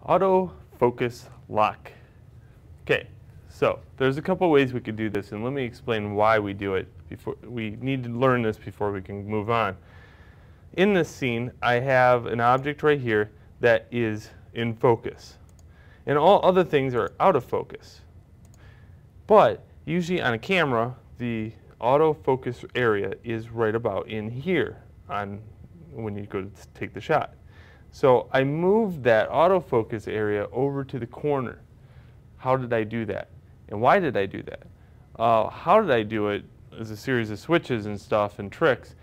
Autofocus lock. Okay, so there's a couple ways we could do this, and let me explain why we do it. We need to learn this before we can move on. In this scene, I have an object right here that is in focus, and all other things are out of focus. But usually on a camera, the autofocus area is right about in here when you go to take the shot. So I moved that autofocus area over to the corner. How did I do that? And why did I do that? How did I do it is a series of switches and stuff and tricks.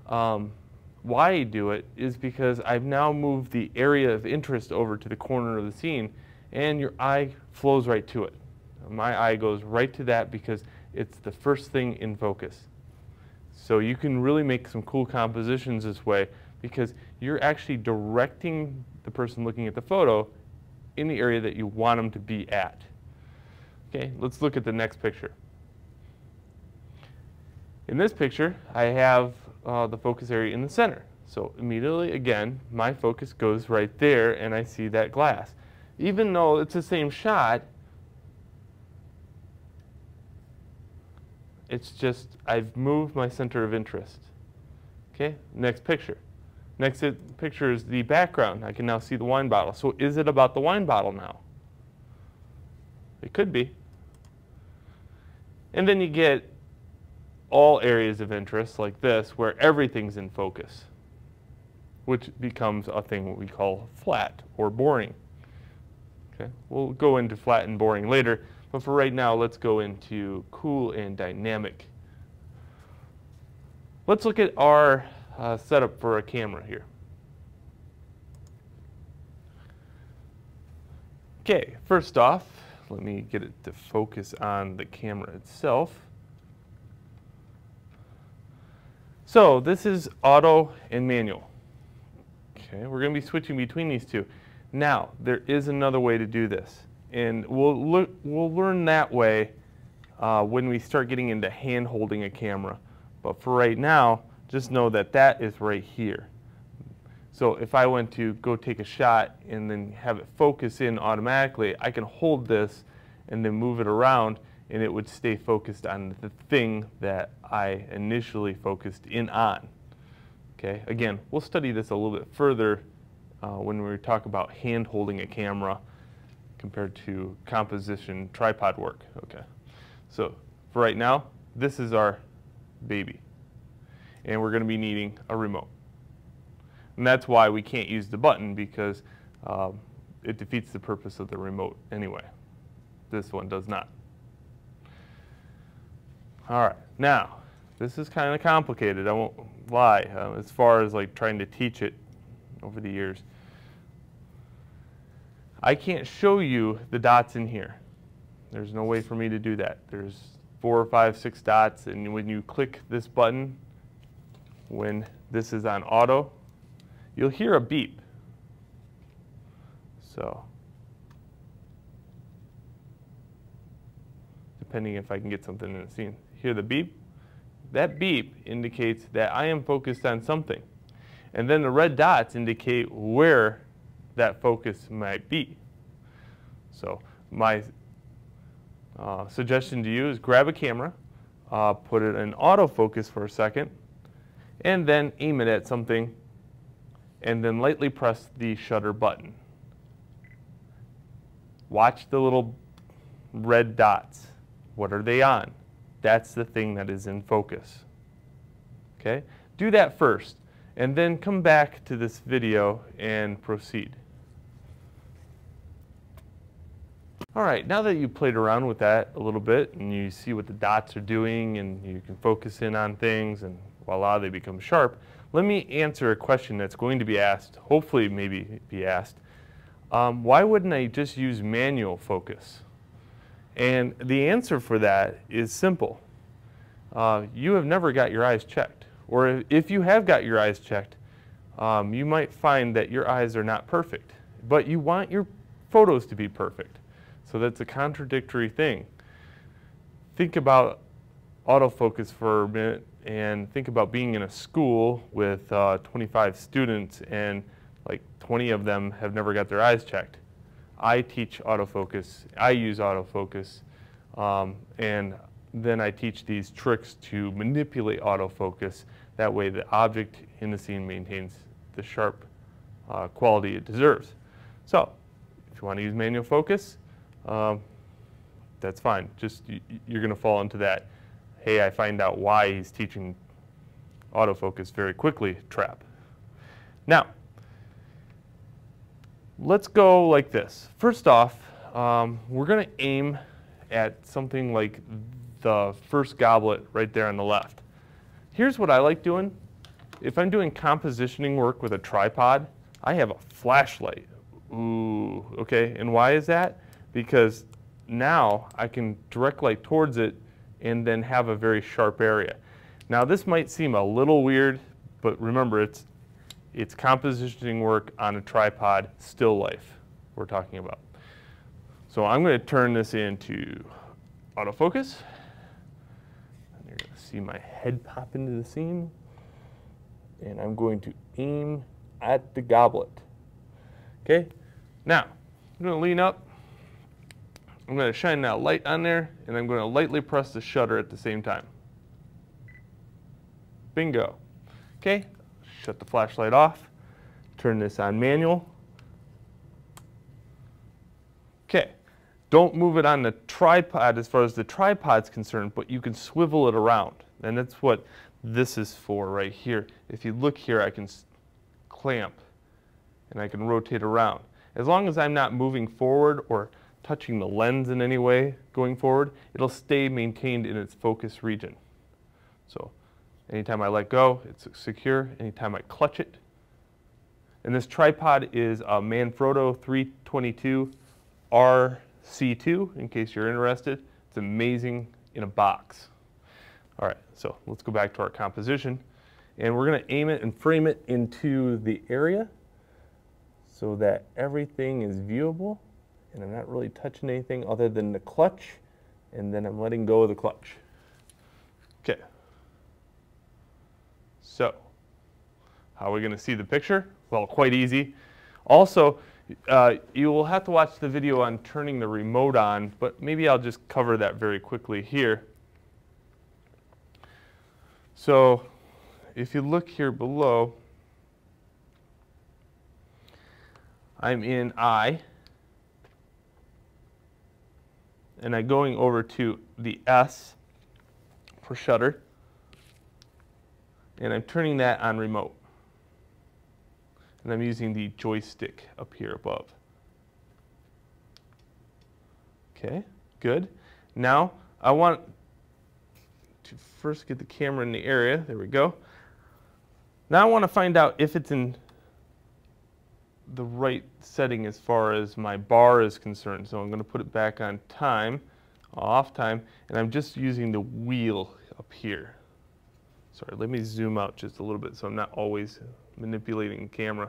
Why I do it is because I've now moved the area of interest over to the corner of the scene, and your eye flows right to it. My eye goes right to that because it's the first thing in focus. So you can really make some cool compositions this way because you're actually directing the person looking at the photo in the area that you want them to be at. Okay, let's look at the next picture. In this picture, I have the focus area in the center. So immediately, again, my focus goes right there and I see that glass. Even though it's the same shot, it's just I've moved my center of interest. Okay, next picture. Next picture is the background. I can now see the wine bottle. So is it about the wine bottle now? It could be. And then you get all areas of interest like this where everything's in focus, which becomes a thing we call flat or boring. Okay, we'll go into flat and boring later, but for right now, let's go into cool and dynamic. Let's look at our setup for a camera here. Okay, first off, let me get it to focus on the camera itself. So this is auto and manual. Okay, we're going to be switching between these two. Now, there is another way to do this, and we'll learn that way when we start getting into hand holding a camera. But for right now, just know that that is right here. So if I went to go take a shot and then have it focus in automatically, I can hold this and then move it around and it would stay focused on the thing that I initially focused in on. Okay, again, we'll study this a little bit further when we talk about hand holding a camera compared to composition tripod work. Okay, so for right now, this is our baby, and we're going to be needing a remote. And that's why we can't use the button, because it defeats the purpose of the remote anyway. This one does not. All right, now this is kind of complicated, I won't lie, as far as like trying to teach it over the years. I can't show you the dots in here. There's no way for me to do that. There's 4, 5, 6 dots, and when you click this button, when this is on auto, you'll hear a beep. So, depending if I can get something in the scene. Hear the beep? That beep indicates that I am focused on something. And then the red dots indicate where that focus might be. So my suggestion to you is grab a camera, put it in autofocus for a second, and then aim it at something, and then lightly press the shutter button. Watch the little red dots. What are they on? That's the thing that is in focus. Okay? Do that first, and then come back to this video and proceed. All right, now that you've played around with that a little bit and you see what the dots are doing and you can focus in on things and voila, they become sharp, let me answer a question that's going to be asked, hopefully maybe be asked. Why wouldn't I just use manual focus? And the answer for that is simple. You have never got your eyes checked. Or if you have got your eyes checked, you might find that your eyes are not perfect. But you want your photos to be perfect. So that's a contradictory thing. Think about autofocus for a minute and think about being in a school with 25 students and like 20 of them have never got their eyes checked. I teach autofocus. I use autofocus, and then I teach these tricks to manipulate autofocus. That way the object in the scene maintains the sharp quality it deserves. So if you want to use manual focus, that's fine. Just you're going to fall into that, hey, I find out why he's teaching autofocus very quickly trap. Now, let's go like this. First off, we're going to aim at something like the first goblet right there on the left. Here's what I like doing. If I'm doing compositioning work with a tripod, I have a flashlight. Ooh, okay. And why is that? Because now I can direct light towards it and then have a very sharp area. Now this might seem a little weird, but remember it's compositioning work on a tripod, still life we're talking about. So I'm going to turn this into autofocus. And you're going to see my head pop into the scene. And I'm going to aim at the goblet. Okay? Now, I'm going to lean up. I'm going to shine that light on there, and I'm going to lightly press the shutter at the same time. Bingo. Okay? Shut the flashlight off. Turn this on manual. Okay. Don't move it on the tripod as far as the tripod's concerned, but you can swivel it around. And that's what this is for right here. If you look here, I can clamp and I can rotate around. As long as I'm not moving forward or touching the lens in any way going forward, it'll stay maintained in its focus region. So anytime I let go, it's secure. Anytime I clutch it. And this tripod is a Manfrotto 322 RC2, in case you're interested. It's amazing in a box. All right, so let's go back to our composition. And we're going to aim it and frame it into the area so that everything is viewable. And I'm not really touching anything other than the clutch, and then I'm letting go of the clutch. Okay. So, how are we going to see the picture? Well, quite easy. Also, you will have to watch the video on turning the remote on, but maybe I'll just cover that very quickly here. So, if you look here below, I'm in I, and I'm going over to the S for shutter, and I'm turning that on remote. And I'm using the joystick up here above. Okay, good. Now, I want to first get the camera in the area. There we go. Now I want to find out if it's in the right setting as far as my bar is concerned. So I'm going to put it back on time, off time, and I'm just using the wheel up here. Sorry, let me zoom out just a little bit so I'm not always manipulating the camera.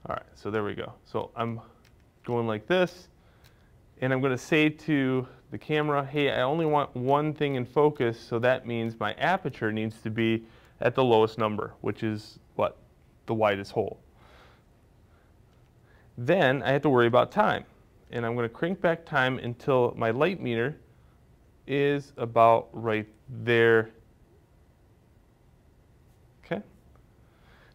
All right, so there we go. So I'm going like this, and I'm going to say to the camera, hey, I only want one thing in focus, so that means my aperture needs to be at the lowest number, which is what? The widest hole. Then I have to worry about time, and I'm going to crank back time until my light meter is about right there. Okay.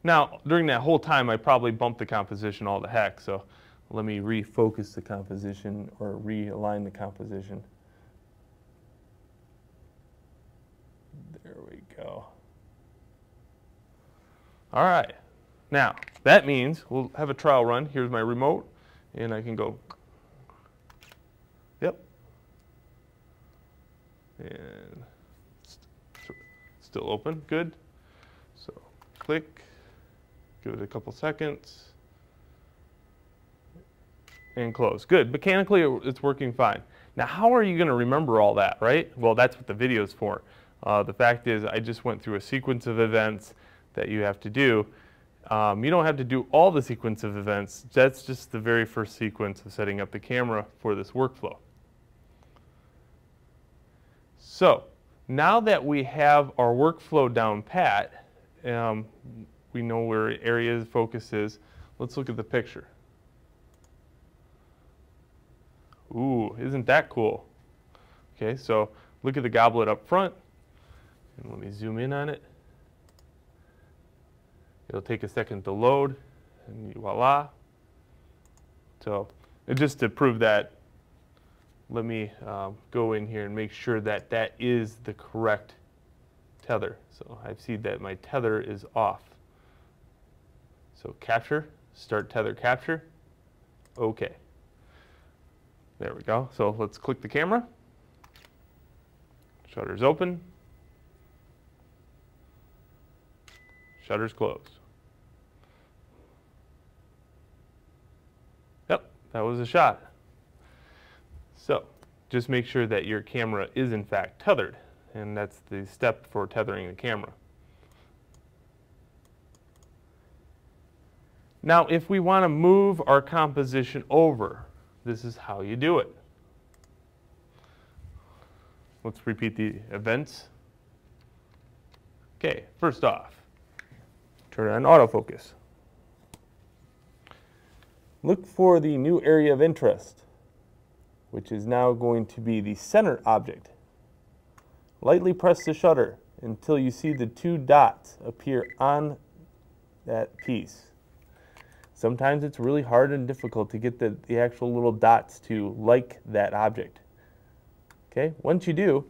Now, during that whole time, I probably bumped the composition all to heck, so let me refocus the composition or realign the composition. There we go. All right. Now, that means we'll have a trial run. Here's my remote, and I can go, yep. And still open, good. So click, give it a couple seconds, and close. Good, mechanically it's working fine. Now how are you going to remember all that, right? Well, that's what the video is for. The fact is I just went through a sequence of events that you have to do. You don't have to do all the sequence of events. That's just the very first sequence of setting up the camera for this workflow. So now that we have our workflow down pat, we know where area of focus is, let's look at the picture. Ooh, isn't that cool? Okay, so look at the goblet up front. And let me zoom in on it. It'll take a second to load, and voila. So just to prove that, let me go in here and make sure that that is the correct tether. So I see that my tether is off. So capture, start tether capture. Okay. There we go. So let's click the camera. Shutter's open. Shutter's closed. Yep, that was a shot. So just make sure that your camera is in fact tethered, and that's the step for tethering the camera. Now if we want to move our composition over, this is how you do it. Let's repeat the events. Okay, first off, turn on autofocus. Look for the new area of interest, which is now going to be the center object. Lightly press the shutter until you see the two dots appear on that piece. Sometimes it's really hard and difficult to get the actual little dots to like that object. Okay, once you do,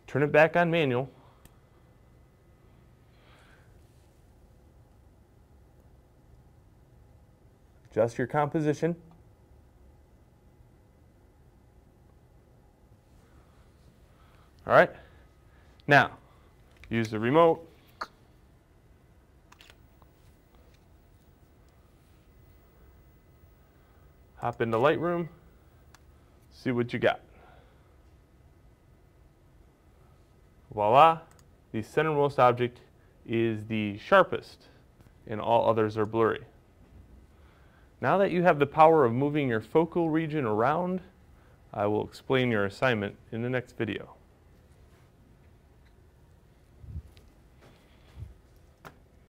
turn it back on manual. Adjust your composition. All right, now use the remote. Hop into Lightroom, see what you got. Voila, the centermost object is the sharpest, and all others are blurry. Now that you have the power of moving your focal region around, I will explain your assignment in the next video.